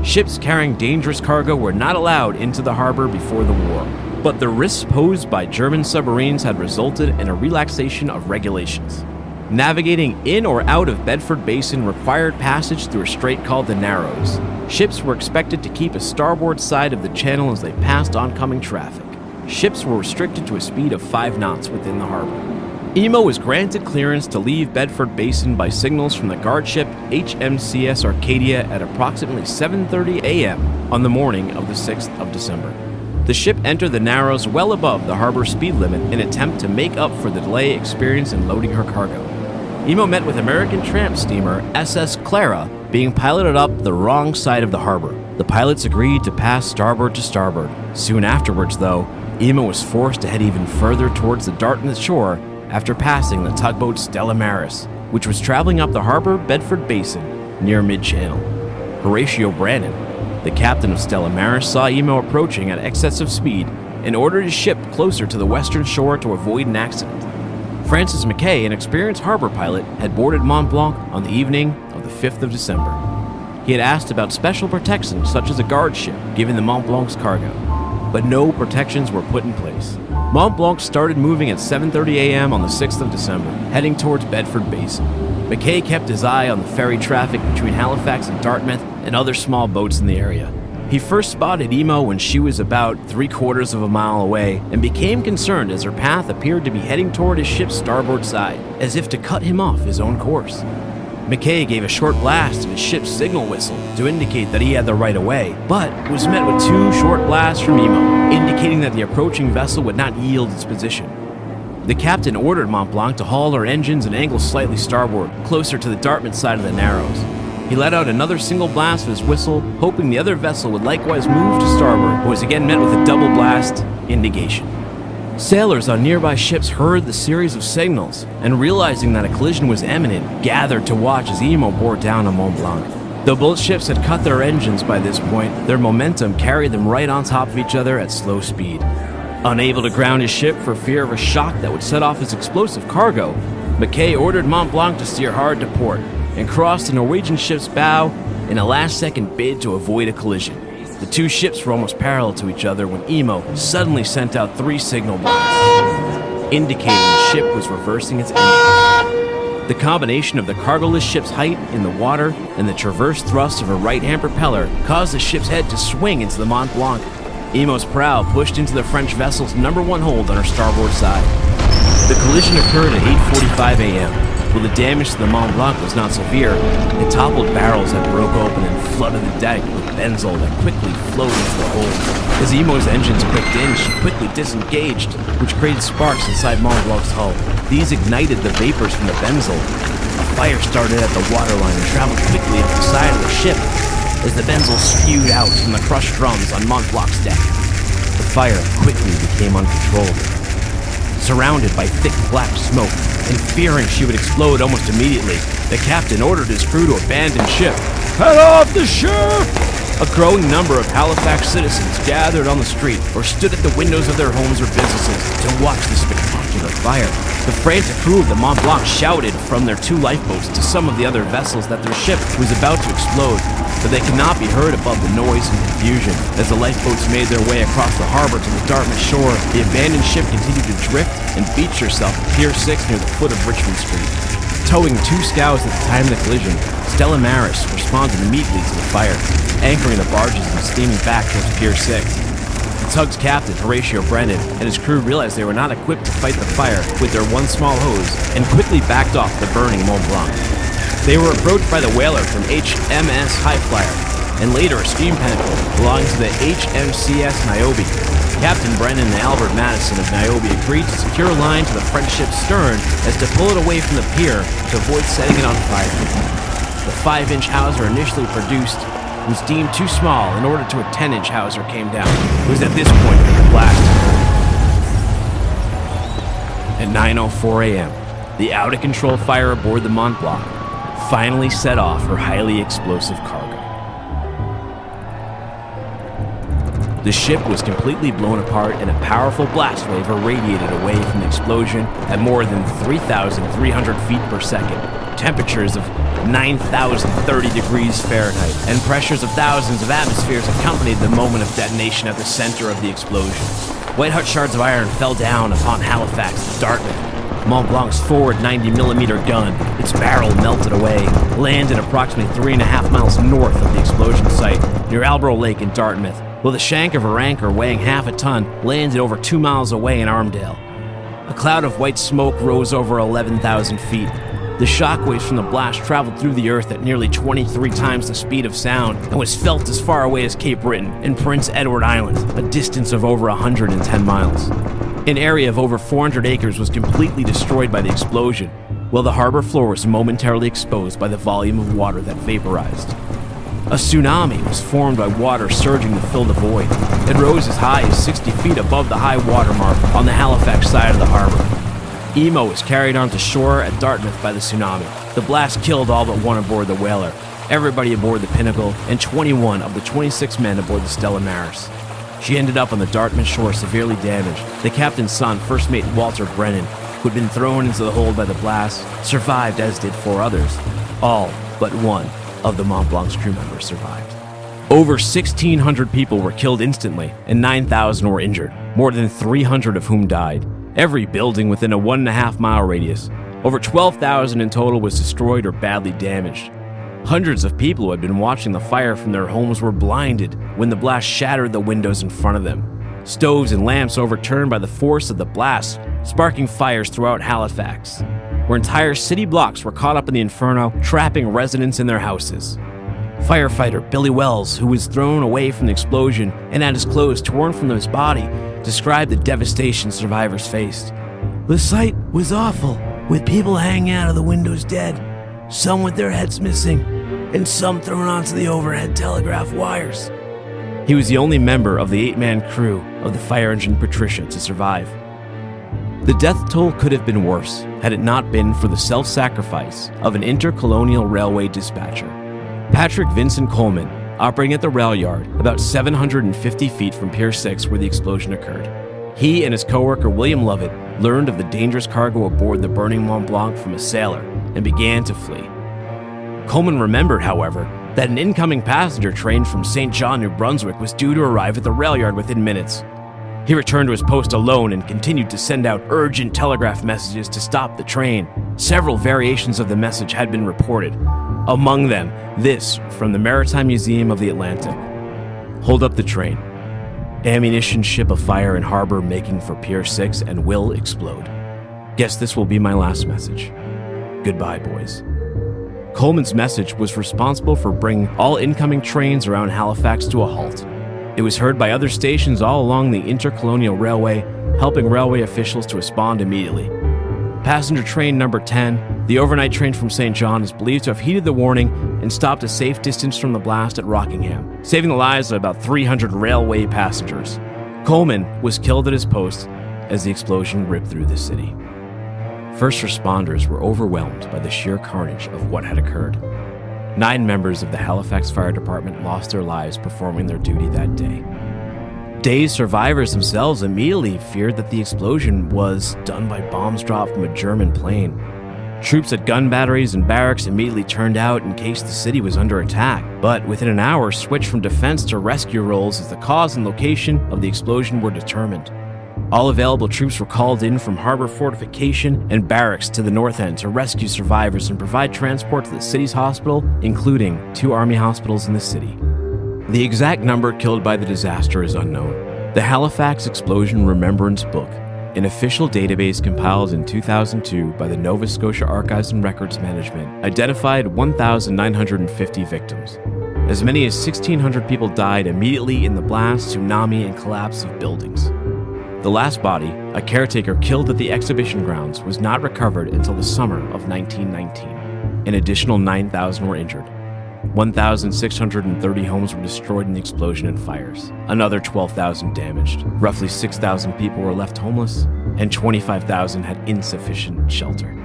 Ships carrying dangerous cargo were not allowed into the harbor before the war, but the risks posed by German submarines had resulted in a relaxation of regulations. Navigating in or out of Bedford Basin required passage through a strait called the Narrows. Ships were expected to keep a starboard side of the channel as they passed oncoming traffic. Ships were restricted to a speed of 5 knots within the harbor. Emo was granted clearance to leave Bedford Basin by signals from the guard ship HMCS Arcadia at approximately 7:30 a.m. on the morning of the 6th of December. The ship entered the Narrows well above the harbor speed limit in an attempt to make up for the delay experienced in loading her cargo. Emo met with American tramp steamer SS Clara being piloted up the wrong side of the harbor. The pilots agreed to pass starboard to starboard. Soon afterwards, though, Emo was forced to head even further towards the Dartmouth shore after passing the tugboat Stella Maris, which was traveling up the harbor Bedford Basin near mid-channel. Horatio Brannan, the captain of Stella Maris, saw Emo approaching at excessive speed and ordered his ship closer to the western shore to avoid an accident. Francis Mackay, an experienced harbor pilot, had boarded Mont Blanc on the evening of the 5th of December. He had asked about special protection such as a guard ship given the Mont Blanc's cargo, but no protections were put in place. Mont Blanc started moving at 7:30 a.m. on the 6th of December, heading towards Bedford Basin. Mackay kept his eye on the ferry traffic between Halifax and Dartmouth and other small boats in the area. He first spotted Emo when she was about 3/4 of a mile away and became concerned as her path appeared to be heading toward his ship's starboard side, as if to cut him off his own course. Mackay gave a short blast of his ship's signal whistle to indicate that he had the right of way, but was met with 2 short blasts from Emo, indicating that the approaching vessel would not yield its position. The captain ordered Mont Blanc to haul her engines and angle slightly starboard, closer to the Dartmouth side of the Narrows. He let out another single blast of his whistle, hoping the other vessel would likewise move to starboard, but was again met with a double blast indication. Sailors on nearby ships heard the series of signals, and realizing that a collision was imminent, gathered to watch as Emo bore down on Mont Blanc. Though both ships had cut their engines by this point, their momentum carried them right on top of each other at slow speed. Unable to ground his ship for fear of a shock that would set off his explosive cargo, Mackay ordered Mont Blanc to steer hard to port and cross the Norwegian ship's bow in a last-second bid to avoid a collision. The 2 ships were almost parallel to each other when Emo suddenly sent out 3 signal blasts, indicating the ship was reversing its engine. The combination of the cargoless ship's height in the water and the transverse thrust of her right-hand propeller caused the ship's head to swing into the Mont Blanc, Emo's prow pushed into the French vessel's #1 hold on her starboard side. The collision occurred at 8:45 a.m. While the damage to the Mont Blanc was not severe, it toppled barrels that broke open and flooded the deck with benzol that quickly flowed into the hold. As Emo's engines clicked in, she quickly disengaged, which created sparks inside Mont Blanc's hull. These ignited the vapors from the benzol. A fire started at the waterline and traveled quickly up the side of the ship as the benzol spewed out from the crushed drums on Mont Blanc's deck. The fire quickly became uncontrollable. Surrounded by thick black smoke, and fearing she would explode almost immediately, the captain ordered his crew to abandon ship. "Head off the ship!" A growing number of Halifax citizens gathered on the street or stood at the windows of their homes or businesses to watch the spectacular fire. The frantic crew of the Mont Blanc shouted from their 2 lifeboats to some of the other vessels that their ship was about to explode, but they could not be heard above the noise and confusion. As the lifeboats made their way across the harbor to the Dartmouth shore, the abandoned ship continued to drift and beach herself at Pier 6 near the foot of Richmond Street. Towing 2 scows at the time of the collision, Stella Maris responded immediately to the fire, anchoring the barges and steaming back towards Pier 6. The tug's captain, Horatio Brennan, and his crew realized they were not equipped to fight the fire with their 1 small hose and quickly backed off the burning Mont Blanc. They were approached by the whaler from HMS Highflyer and later a steam pinnacle belonging to the HMCS Niobe. Captain Brennan and Albert Madison of Niobe agreed to secure a line to the French ship's stern as to pull it away from the pier to avoid setting it on fire. The 5-inch hawser initially produced was deemed too small in order to a 10-inch hawser came down. It was at this point that the blast. At 9:04 a.m., the out-of-control fire aboard the Mont Blanc finally set off her highly explosive cargo. The ship was completely blown apart and a powerful blast wave irradiated away from the explosion at more than 3,300 feet per second. Temperatures of 9,030 degrees Fahrenheit and pressures of thousands of atmospheres accompanied the moment of detonation at the center of the explosion. White-hot shards of iron fell down upon Halifax and Dartmouth. Mont Blanc's forward 90mm gun, its barrel melted away, landed approximately 3.5 miles north of the explosion site near Albro Lake in Dartmouth, while the shank of her anchor weighing half a ton landed over 2 miles away in Armdale. A cloud of white smoke rose over 11,000 feet. The shockwaves from the blast traveled through the earth at nearly 23 times the speed of sound and was felt as far away as Cape Breton and Prince Edward Island, a distance of over 110 miles. An area of over 400 acres was completely destroyed by the explosion, while the harbor floor was momentarily exposed by the volume of water that vaporized. A tsunami was formed by water surging to fill the void. It rose as high as 60 feet above the high water mark on the Halifax side of the harbor. Emo was carried onto shore at Dartmouth by the tsunami. The blast killed all but 1 aboard the whaler, everybody aboard the Pinnacle, and 21 of the 26 men aboard the Stella Maris. She ended up on the Dartmouth shore severely damaged. The captain's son, First Mate Walter Brennan, who had been thrown into the hold by the blast, survived, as did 4 others. All but 1 of the Mont Blanc's crew members survived. Over 1,600 people were killed instantly, and 9,000 were injured, more than 300 of whom died. Every building within a 1.5 mile radius, over 12,000 in total, was destroyed or badly damaged. Hundreds of people who had been watching the fire from their homes were blinded when the blast shattered the windows in front of them. Stoves and lamps overturned by the force of the blast, sparking fires throughout Halifax, where entire city blocks were caught up in the inferno, trapping residents in their houses. Firefighter Billy Wells, who was thrown away from the explosion and had his clothes torn from his body, described the devastation survivors faced. "The sight was awful, with people hanging out of the windows dead, some with their heads missing, and some thrown onto the overhead telegraph wires." He was the only member of the 8-man crew of the fire engine Patricia to survive. The death toll could have been worse had it not been for the self-sacrifice of an intercolonial railway dispatcher. Patrick Vincent Coleman, operating at the rail yard about 750 feet from Pier 6 where the explosion occurred. He and his co-worker William Lovett learned of the dangerous cargo aboard the burning Mont Blanc from a sailor and began to flee. Coleman remembered, however, that an incoming passenger train from St. John, New Brunswick was due to arrive at the rail yard within minutes. He returned to his post alone and continued to send out urgent telegraph messages to stop the train. Several variations of the message had been reported. Among them, this from the Maritime Museum of the Atlantic. "Hold up the train. Ammunition ship afire in harbor making for Pier 6 and will explode. Guess this will be my last message. Goodbye, boys. Coleman's message was responsible for bringing all incoming trains around Halifax to a halt. It was heard by other stations all along the Intercolonial Railway, helping railway officials to respond immediately. Passenger train number 10, the overnight train from St. John, is believed to have heeded the warning and stopped a safe distance from the blast at Rockingham, saving the lives of about 300 railway passengers. Coleman was killed at his post as the explosion ripped through the city. First responders were overwhelmed by the sheer carnage of what had occurred. 9 members of the Halifax Fire Department lost their lives performing their duty that day. Dazed survivors themselves immediately feared that the explosion was done by bombs dropped from a German plane. Troops at gun batteries and barracks immediately turned out in case the city was under attack, but within an hour switched from defense to rescue roles as the cause and location of the explosion were determined. All available troops were called in from harbor fortification and barracks to the north end to rescue survivors and provide transport to the city's hospital, including 2 army hospitals in the city. The exact number killed by the disaster is unknown. The Halifax Explosion Remembrance Book, an official database compiled in 2002 by the Nova Scotia Archives and Records Management, identified 1,950 victims. As many as 1,600 people died immediately in the blast, tsunami, and collapse of buildings. The last body, a caretaker killed at the exhibition grounds, was not recovered until the summer of 1919. An additional 9,000 were injured. 1,630 homes were destroyed in the explosion and fires. Another 12,000 damaged. Roughly 6,000 people were left homeless, and 25,000 had insufficient shelter.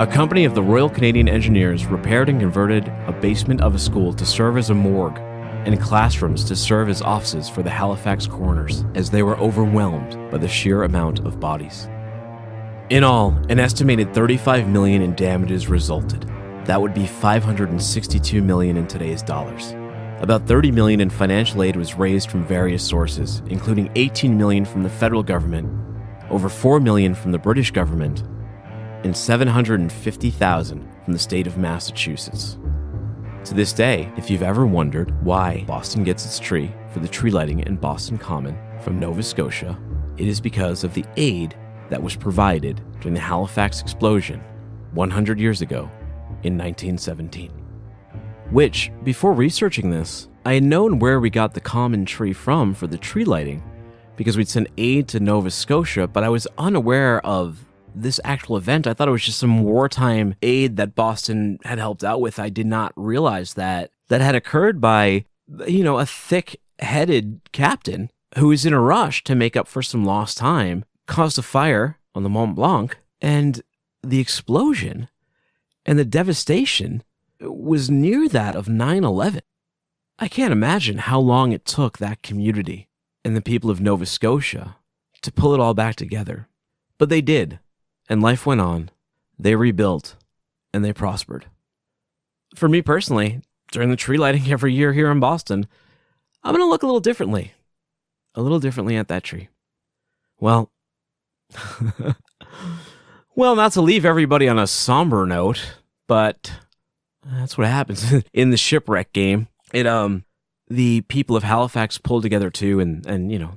A company of the Royal Canadian Engineers repaired and converted a basement of a school to serve as a morgue and classrooms to serve as offices for the Halifax coroners, as they were overwhelmed by the sheer amount of bodies. In all, an estimated $35 million in damages resulted. That would be $562 million in today's dollars. About $30 million in financial aid was raised from various sources, including $18 million from the federal government, over $4 million from the British government, and $750,000 from the state of Massachusetts. To this day, if you've ever wondered why Boston gets its tree for the tree lighting in Boston Common from Nova Scotia, it is because of the aid that was provided during the Halifax explosion 100 years ago in 1917. Which, before researching this, I had known where we got the common tree from for the tree lighting, because we'd sent aid to Nova Scotia, but I was unaware of this actual event. I thought it was just some wartime aid that Boston had helped out with. I did not realize that had occurred by, a thick-headed captain who was in a rush to make up for some lost time, caused a fire on the Mont Blanc, and the explosion and the devastation was near that of 9/11. I can't imagine how long it took that community and the people of Nova Scotia to pull it all back together. But they did, and life went on. They rebuilt, and they prospered. For me personally, during the tree lighting every year here in Boston, I'm going to look a little differently at that tree. Well, not to leave everybody on a somber note, but that's what happens in the shipwreck game. The people of Halifax pulled together too, and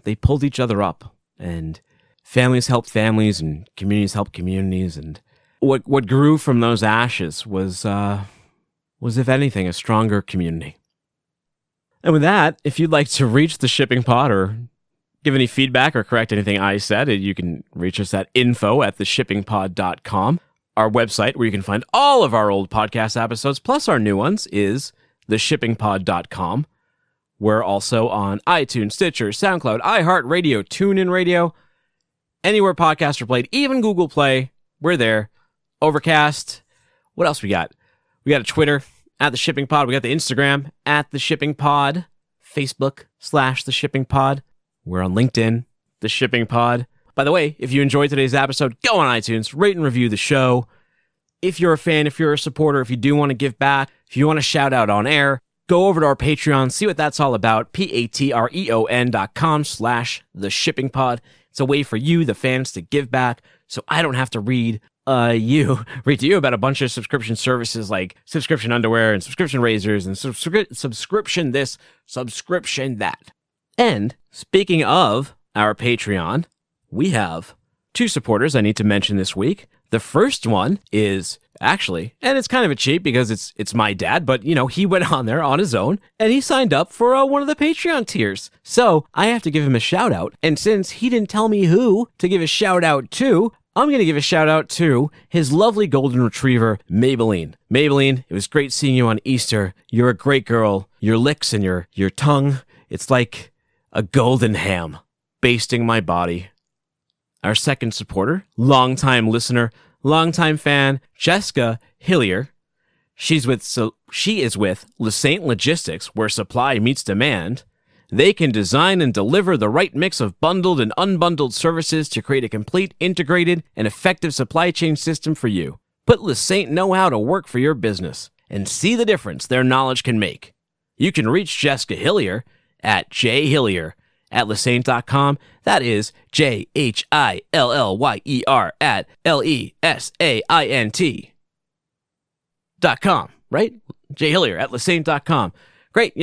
they pulled each other up, and families helped families, and communities helped communities, and what grew from those ashes was if anything a stronger community. And with that, if you'd like to reach the Shipping Pod or give any feedback or correct anything I said, you can reach us at info@theshippingpod.com. Our website, where you can find all of our old podcast episodes, plus our new ones, is theshippingpod.com. We're also on iTunes, Stitcher, SoundCloud, iHeartRadio, TuneIn Radio, anywhere podcasts are played, even Google Play. We're there. Overcast. What else we got? We got a Twitter, @theshippingpod. We got the Instagram, @theshippingpod. Facebook, /theshippingpod. We're on LinkedIn, The Shipping Pod. By the way, if you enjoyed today's episode, go on iTunes, rate and review the show. If you're a fan, if you're a supporter, if you do want to give back, if you want to shout out on air, go over to our Patreon, see what that's all about, patreon.com/theshippingpod. It's a way for you, the fans, to give back, so I don't have to read to you about a bunch of subscription services like subscription underwear and subscription razors and subscription this, subscription that. And Speaking of our Patreon, we have 2 supporters I need to mention this week. The first one is actually, and it's kind of a cheat because it's my dad, but he went on there on his own and he signed up for one of the Patreon tiers. So I have to give him a shout out. And since he didn't tell me who to give a shout out to, I'm going to give a shout out to his lovely golden retriever, Maybelline. Maybelline, it was great seeing you on Easter. You're a great girl. Your licks and your tongue, it's like a golden ham basting my body. Our second supporter, longtime listener, longtime fan, Jessica Hillier. She is with Lasaint Logistics, where supply meets demand. They can design and deliver the right mix of bundled and unbundled services to create a complete, integrated, and effective supply chain system for you. Put Lasaint know-how to work for your business and see the difference their knowledge can make. You can reach Jessica Hillier at jhillier@lasaint.com. That is JHILLYER at LESAINT.com, right? jhillier@lasaint.com. Great,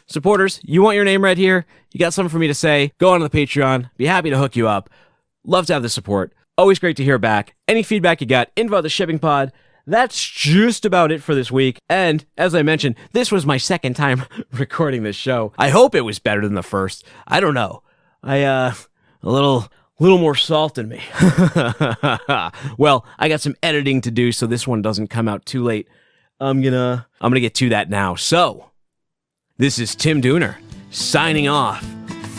supporters, you want your name read here? You got something for me to say? Go on to the Patreon. Be happy to hook you up. Love to have the support. Always great to hear back. Any feedback you got, info at the shipping pod. That's just about it for this week. And as I mentioned, this was my second time recording this show. I hope it was better than the first. I don't know. A little more salt in me. Well, I got some editing to do, so this one doesn't come out too late. I'm gonna get to that now. So, this is Tim Dooner signing off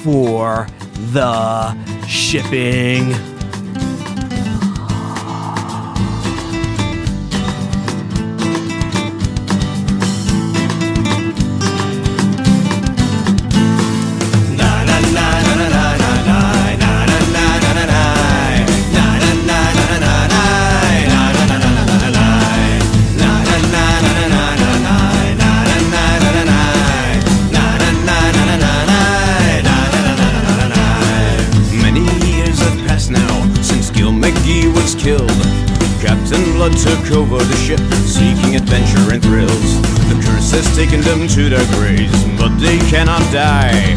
for the shipping. Took over the ship, seeking adventure and thrills. The curse has taken them to their graves, but they cannot die.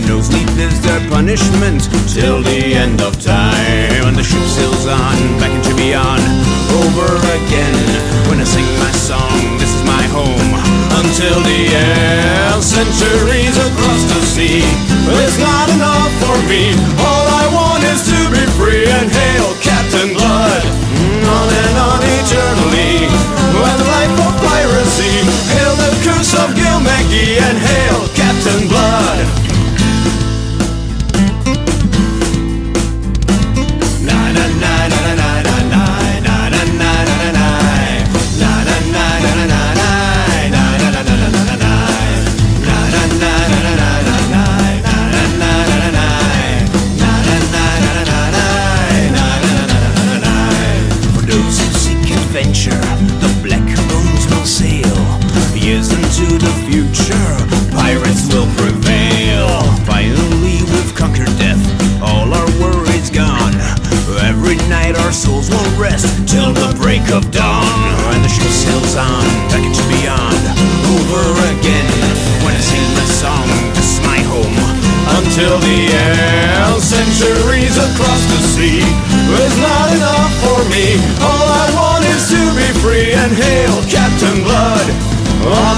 No sleep is their punishment till the end of time. And the ship sails on, back into beyond, over again. When I sing my song, this is my home, until the end. Centuries across the sea, it's not enough for me. All I want is to be free and hail Captain Blood. On and on eternally, when the life of piracy. Hail the curse of Gilmagee and hail Captain Blood. Na na na na na na na na na na na na na. Na na na na na na na na na na na na na. Na na na na na na na na na na na na. Na na na na na na na. Those who seek adventure, the black bones will sail. Years into the future, pirates will prevail. Finally we've conquered death, all our worries gone. Every night our souls will rest till the break of dawn. And the ship sails on, back into beyond, over again. When I sing my song, this is my home, until the end. Centuries across the sea, it's not enough for me. All I want is to be free and hail Captain Blood. On